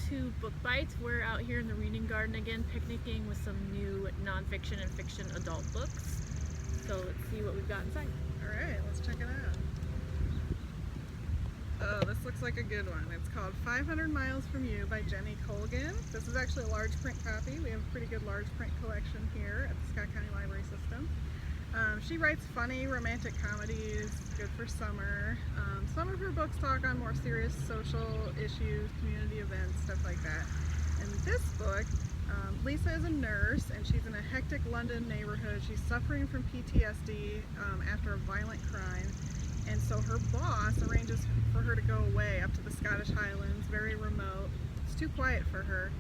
to Book Bites. We're out here in the reading garden again, picnicking with some new nonfiction and fiction adult books. So let's see what we've got inside. Alright, let's check it out. Oh, this looks like a good one. It's called 500 Miles From You by Jenny Colgan. This is actually a large print copy. We have a pretty good large print collection here at the Scott County Library System. She writes funny romantic comedies, good for summer. Some of her books talk on more serious social issues, community events, stuff like that. In this book, Lisa is a nurse and she's in a hectic London neighborhood. She's suffering from PTSD after a violent crime. And so her boss arranges for her to go away up to the Scottish Highlands, very remote. It's too quiet for her.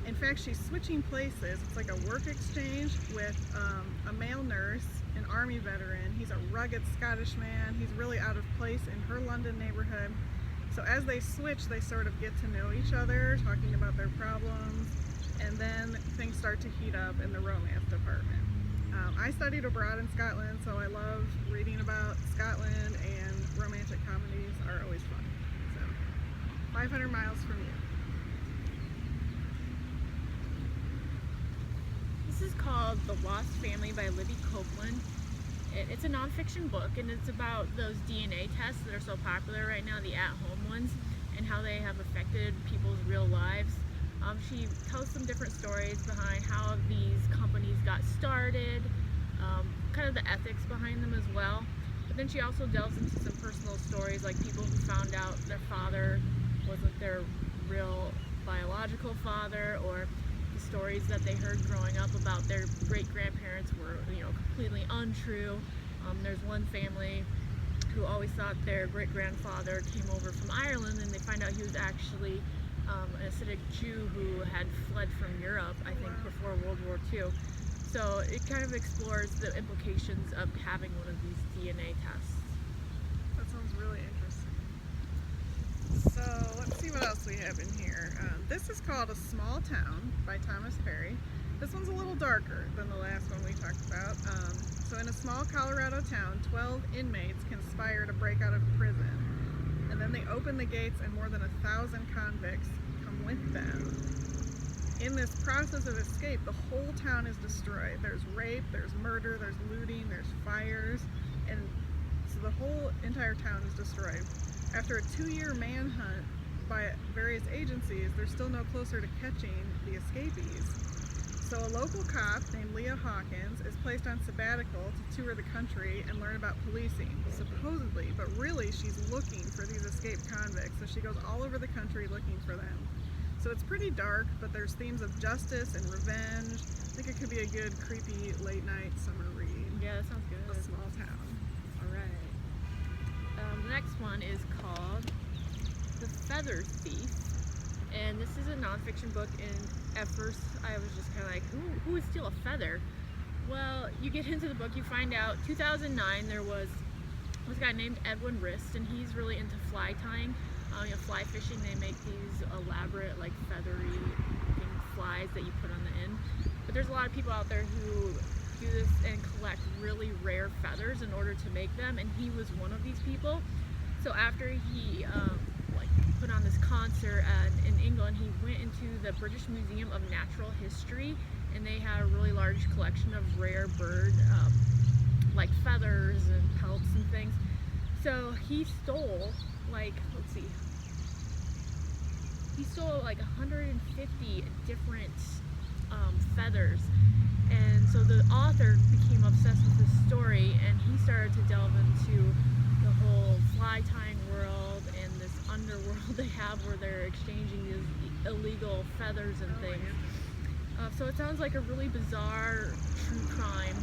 In fact, she's switching places. It's like a work exchange with a male nurse, an army veteran. He's a rugged Scottish man. He's really out of place in her London neighborhood. So as they switch, they sort of get to know each other, talking about their problems, and then things start to heat up in the romance department. I studied abroad in Scotland, so I love reading about Scotland, and romantic comedies are always fun. So, 500 Miles From You. This is called The Lost Family by Libby Copeland. It's a nonfiction book, and it's about those DNA tests that are so popular right now, the at-home ones, and how they have affected people's real lives. She tells some different stories behind how these companies got started, kind of the ethics behind them as well. But then she also delves into some personal stories, like people who found out their father wasn't their real biological father, or the stories that they heard growing up about their great-grandparents were, completely untrue. There's one family who always thought their great-grandfather came over from Ireland, and they find out he was actually an Hasidic Jew who had fled from Europe, I think, before World War II. So it kind of explores the implications of having one of these DNA tests. That sounds really interesting. So let's see what else we have in here. This is called A Small Town by Thomas Perry. This one's a little darker than the last one we talked about. So in a small Colorado town, 12 inmates conspire to break out of prison. And then they open the gates and more than 1,000 convicts come with them. In this process of escape, the whole town is destroyed. There's rape, there's murder, there's looting, there's fires, and so the whole entire town is destroyed. After a 2-year manhunt by various agencies, they're still no closer to catching the escapees. So a local cop named Leah Hawkins is placed on sabbatical to tour the country and learn about policing, supposedly, but really she's looking for these escaped convicts, so she goes all over the country looking for them. So it's pretty dark, but there's themes of justice and revenge. I think it could be a good, creepy, late-night summer read. Yeah, that sounds good. A Small Town. All right. The next one is called The Feather Thief, and this is a nonfiction book. And at first, I was just kind of like, who would steal a feather? Well, you get into the book, you find out 2009 there was this guy named Edwin Rist, and he's really into fly tying. Fly fishing, they make these elaborate, like, feathery looking flies that you put on the end. But there's a lot of people out there who do this and collect really rare feathers in order to make them, and he was one of these people. So after he put on this concert in England, he went into the British Museum of Natural History, and they had a really large collection of rare bird like feathers and pelts and things. So he stole he stole like 150 different feathers, and so the author became obsessed with this story, and he started to delve into the whole fly tying world and this underworld they have where they're exchanging these illegal feathers and things. So it sounds like a really bizarre true crime,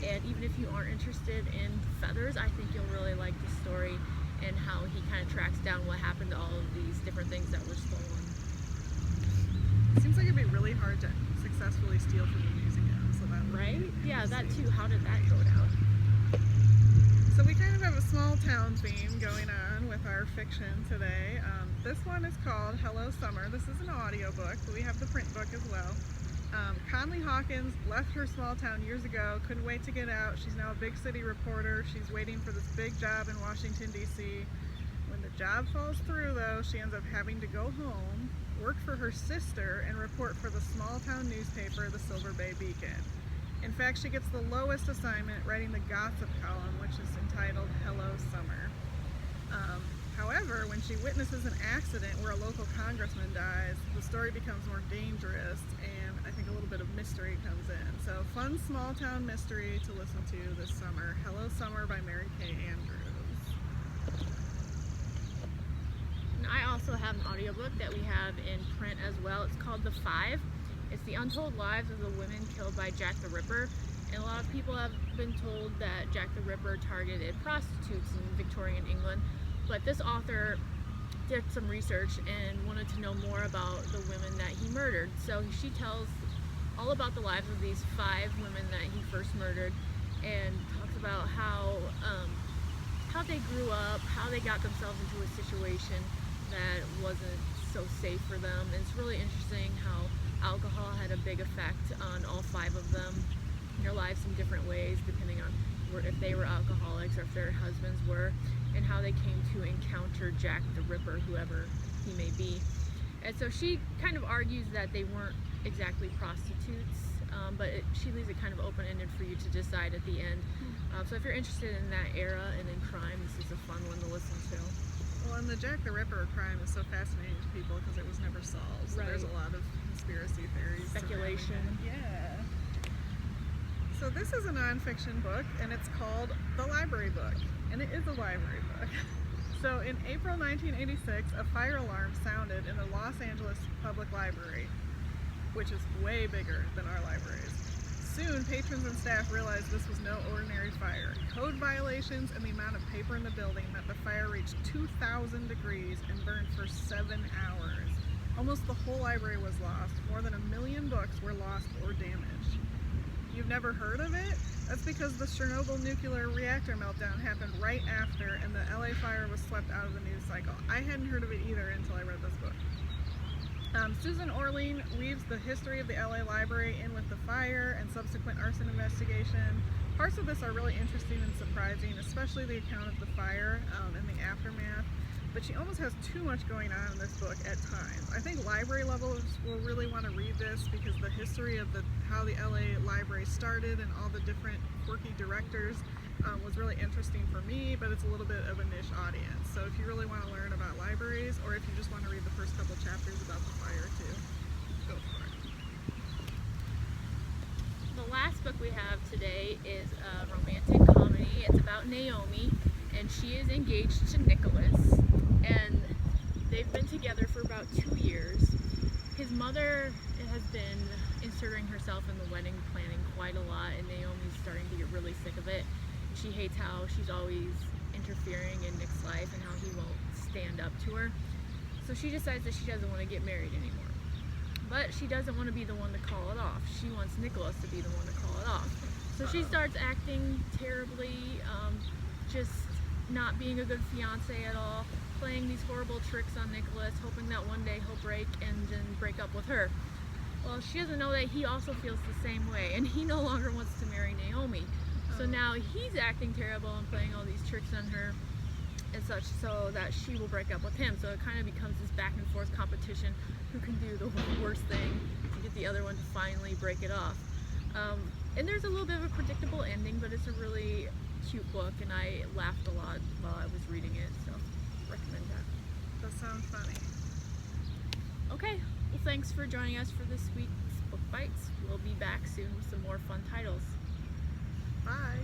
and even if you aren't interested in feathers, I think you'll really like the story and how he kind of tracks down what happened to all of these different things that were stolen. It seems like it'd be really hard to successfully steal from the museum, so that would right? be Yeah, that too. How did that go down? So we kind of have a small town theme going on with our fiction today. This one is called Hello Summer. This is an audiobook, but we have the print book as well. Conley Hawkins left her small town years ago, couldn't wait to get out. She's now a big city reporter. She's waiting for this big job in Washington, D.C. When the job falls through, though, she ends up having to go home work for her sister, and report for the small town newspaper, the Silver Bay Beacon. In fact, she gets the lowest assignment, writing the gossip column, which is entitled Hello Summer. However, when she witnesses an accident where a local congressman dies, the story becomes more dangerous, and I think a little bit of mystery comes in. So, fun small town mystery to listen to this summer. Hello Summer by Mary Kay Andrews. And I also have an audiobook that we have in print as well. It's called TheFive. It's the untold lives of the women killed by Jack the Ripper. And a lot of people have been told that Jack the Ripper targeted prostitutes in Victorian England. But this author did some research and wanted to know more about the women that he murdered. So she tells all about the lives of these 5 women that he first murdered, and talks about how they grew up, how they got themselves into a situation that wasn't so safe for them. And it's really interesting how alcohol had a big effect on all 5 of them in their lives in different ways, depending on if they were alcoholics or if their husbands were, and how they came to encounter Jack the Ripper, whoever he may be. And so she kind of argues that they weren't exactly prostitutes, but she leaves it kind of open-ended for you to decide at the end. So if you're interested in that era and in crime, this is a fun one to listen to. Well, and the Jack the Ripper crime is so fascinating to people because it was never solved. So Right. There's a lot of conspiracy theories. Speculation. Yeah. So this is a nonfiction book, and it's called The Library Book, and it is a library book. So in April 1986, a fire alarm sounded in the Los Angeles Public Library, which is way bigger than our libraries. Soon, patrons and staff realized this was no ordinary fire. Code violations and the amount of paper in the building meant the fire reached 2,000 degrees and burned for 7 hours. Almost the whole library was lost. More than 1 million books were lost or damaged. You've never heard of it? That's because the Chernobyl nuclear reactor meltdown happened right after, and the LA fire was swept out of the news cycle. I hadn't heard of it either until I read this book. Susan Orlean weaves the history of the LA library in with the fire and subsequent arson investigation. Parts of this are really interesting and surprising, especially the account of the fire and the aftermath. But she almost has too much going on in this book at times. I think library levels will really want to read this because the history of how the LA library started and all the different quirky directors was really interesting for me, but it's a little bit of a niche audience. So if you really want to learn about libraries, or if you just want to read the first couple chapters about the fire too, go for it. The last book we have today is a romantic comedy. It's about Naomi, and she is engaged to Nicholas, and they've been together for about 2 years. His mother has been inserting herself in the wedding planning quite a lot, and Naomi's starting to get really sick of it. She hates how she's always interfering in Nick's life and how he won't stand up to her. So she decides that she doesn't want to get married anymore. But she doesn't want to be the one to call it off. She wants Nicholas to be the one to call it off. So she starts acting terribly, just not being a good fiance at all, playing these horrible tricks on Nicholas, hoping that one day he'll break and then break up with her. Well, she doesn't know that he also feels the same way, and he no longer wants to marry Naomi. So now he's acting terrible and playing all these tricks on her and such so that she will break up with him. So it kind of becomes this back and forth competition, who can do the worst thing to get the other one to finally break it off. And there's a little bit of a predictable ending, but it's a really cute book, and I laughed a lot while I was reading it, so recommend that. That sounds funny. Okay, well, thanks for joining us for this week's Book Bites. We'll be back soon with some more fun titles. Bye.